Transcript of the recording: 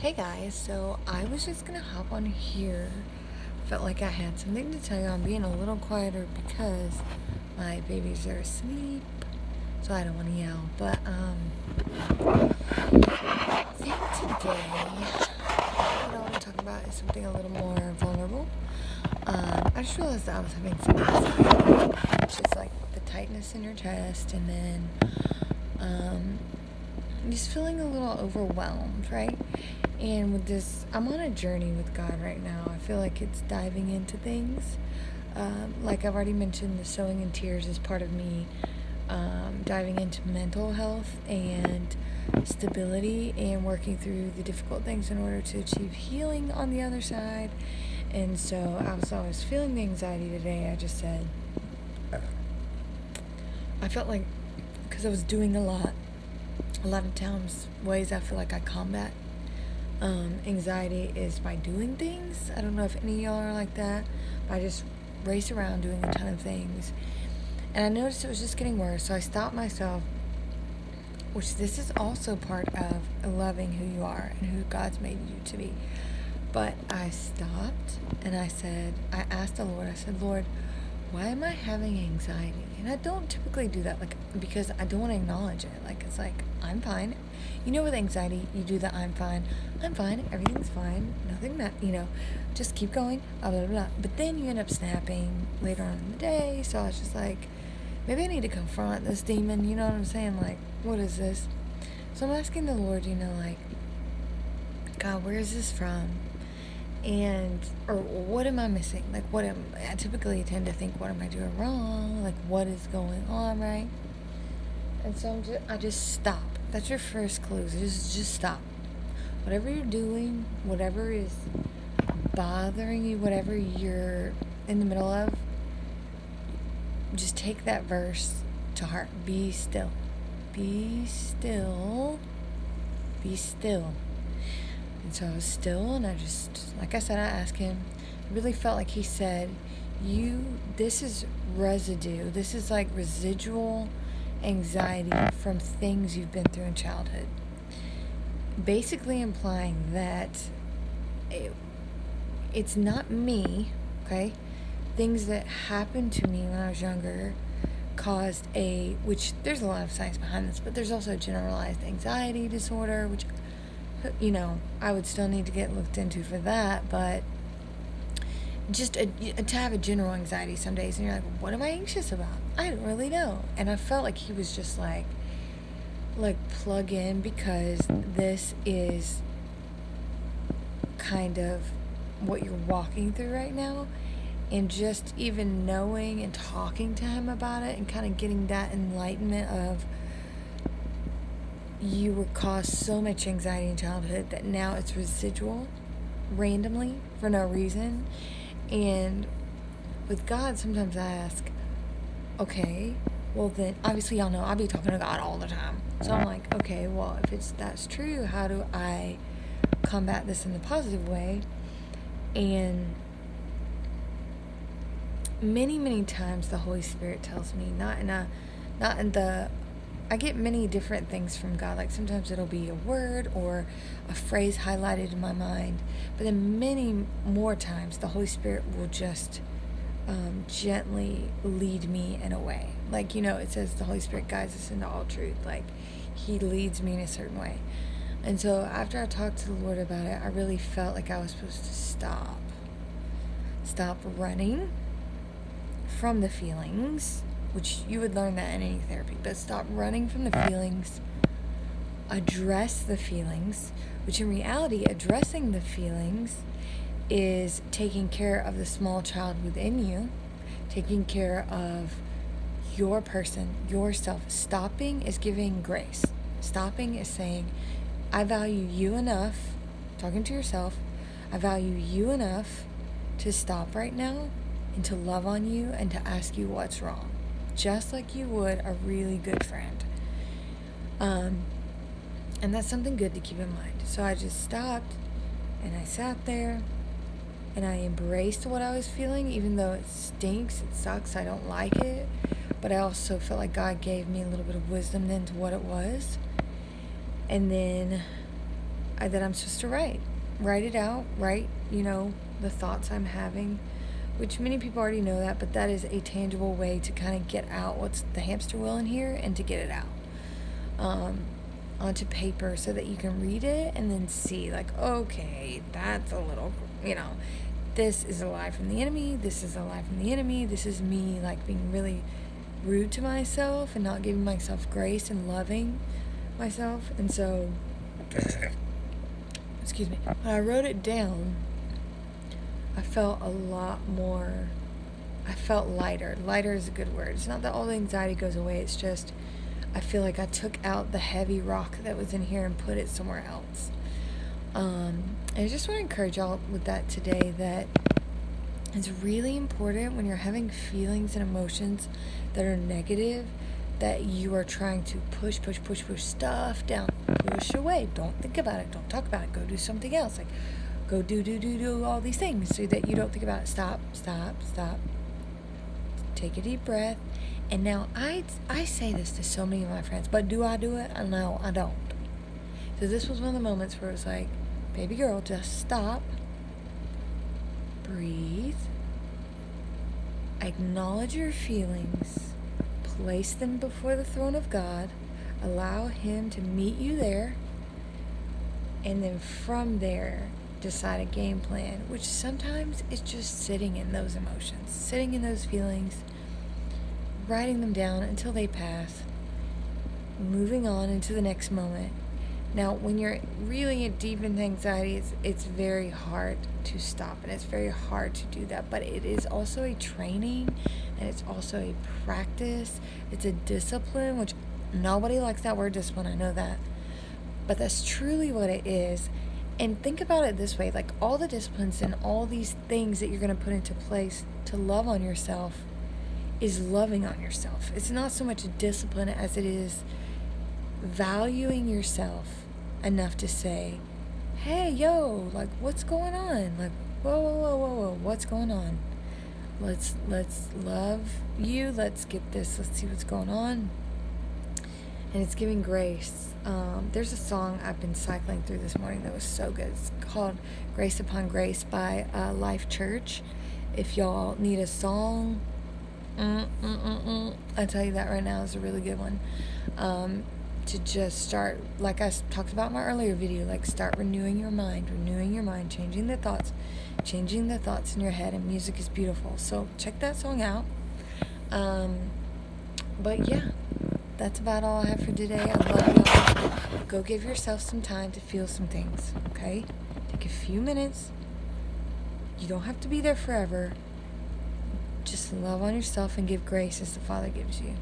Hey guys, so I was just gonna hop on here. Felt like I had something to tell you. I'm being a little quieter because my babies are asleep, so I don't want to yell. But I think today what I want to talk about is something a little more vulnerable. I just realized that I was having some anxiety, which is like the tightness in your chest, and then just feeling a little overwhelmed, right? And with this, I'm on a journey with God right now. I feel like it's diving into things. Like I've already mentioned, the sowing in tears is part of me diving into mental health and stability and working through the difficult things in order to achieve healing on the other side. And so as I was feeling the anxiety today, I just said, I felt like because I was doing a lot of times, ways I feel like I combat anxiety is by doing things. I don't know if any of y'all are like that, but I just race around doing a ton of things. And I noticed it was just getting worse, so I stopped myself, which this is also part of loving who you are and who God's made you to be. But I stopped and I asked the Lord, I said, Lord, why am I having anxiety? And I don't typically do that, like, because I don't want to acknowledge it. Like, it's like, I'm fine. You know, with anxiety, you do the I'm fine, everything's fine, nothing, just keep going, blah, blah, blah. But then you end up snapping later on in the day. So I was just like, maybe I need to confront this demon, you know what I'm saying? Like, what is this? So I'm asking the Lord, like, God, where is this from? Or what am I missing? Like, I typically tend to think, what am I doing wrong? Like, what is going on, right? And so I just stop. That's your first clue. Just stop. Whatever you're doing, whatever is bothering you, whatever you're in the middle of, just take that verse to heart. Be still. Be still. Be still. And so I was still, and I just, like I said, I asked him. It really felt like he said, this is residue. This is like residual anxiety from things you've been through in childhood. Basically implying that it's not me, okay? Things that happened to me when I was younger caused which there's a lot of science behind this, but there's also generalized anxiety disorder, which, I would still need to get looked into for that, but just to have a general anxiety some days, and you're like, what am I anxious about? I don't really know. And I felt like he was just like plug in, because this is kind of what you're walking through right now. And just even knowing and talking to him about it and kind of getting that enlightenment of, you were caused so much anxiety in childhood that now it's residual, randomly, for no reason. And with God, sometimes I ask, okay, well then, obviously y'all know I be talking to God all the time. So I'm like, okay, well, if that's true, how do I combat this in the positive way? And many, many times the Holy Spirit tells me, I get many different things from God. Like sometimes it'll be a word or a phrase highlighted in my mind. But then many more times the Holy Spirit will just gently lead me in a way. Like, it says the Holy Spirit guides us into all truth. Like, he leads me in a certain way. And so after I talked to the Lord about it, I really felt like I was supposed to stop running from the feelings, which you would learn that in any therapy, but stop running from the feelings, address the feelings, which in reality, addressing the feelings is taking care of the small child within you, taking care of your person, yourself. Stopping is giving grace. Stopping is saying, I value you enough, talking to yourself, I value you enough to stop right now and to love on you and to ask you what's wrong, just like you would a really good friend. And that's something good to keep in mind. So I just stopped and I sat there and I embraced what I was feeling, even though it stinks, it sucks, I don't like it. But I also felt like God gave me a little bit of wisdom then to what it was. And then that I'm supposed to write it out, write, the thoughts I'm having, which many people already know that, but that is a tangible way to kind of get out what's the hamster wheel in here and to get it out onto paper so that you can read it and then see, like, okay, that's a little, this is a lie from the enemy, this is a lie from the enemy, this is me, like, being really rude to myself and not giving myself grace and loving myself. And so, excuse me, when I wrote it down, I felt a lot more, I felt lighter. Lighter is a good word. It's not that all the anxiety goes away, it's just I feel like I took out the heavy rock that was in here and put it somewhere else. And I just want to encourage y'all with that today, that it's really important when you're having feelings and emotions that are negative, that you are trying to push stuff down, push away. Don't think about it. Don't talk about it. Go do something else. Like, go do all these things so that you don't think about it. Stop. Take a deep breath. And now I say this to so many of my friends, but do I do it? No, I don't. So this was one of the moments where it was like, baby girl, just stop, breathe, acknowledge your feelings, place them before the throne of God, allow Him to meet you there, and then from there, decide a game plan, which sometimes is just sitting in those emotions, sitting in those feelings, writing them down until they pass, moving on into the next moment. Now, when you're really deep in anxiety, it's very hard to stop, and it's very hard to do that, but it is also a training, and it's also a practice. It's a discipline, which nobody likes that word discipline, I know that, but that's truly what it is. And think about it this way, like, all the disciplines and all these things that you're going to put into place to love on yourself is loving on yourself. It's not so much a discipline as it is valuing yourself enough to say, hey, yo, like, what's going on? Like, whoa, what's going on? Let's love you. Let's get this. Let's see what's going on. And it's giving grace. There's a song I've been cycling through this morning that was so good. It's called Grace Upon Grace by Life Church. If y'all need a song, I tell you that right now is a really good one. To just start, like I talked about in my earlier video, like, start renewing your mind, changing the thoughts in your head, and music is beautiful. So check that song out. But yeah, that's about all I have for today. I love y'all. Go give yourself some time to feel some things, okay? Take a few minutes. You don't have to be there forever. Just love on yourself and give grace as the Father gives you.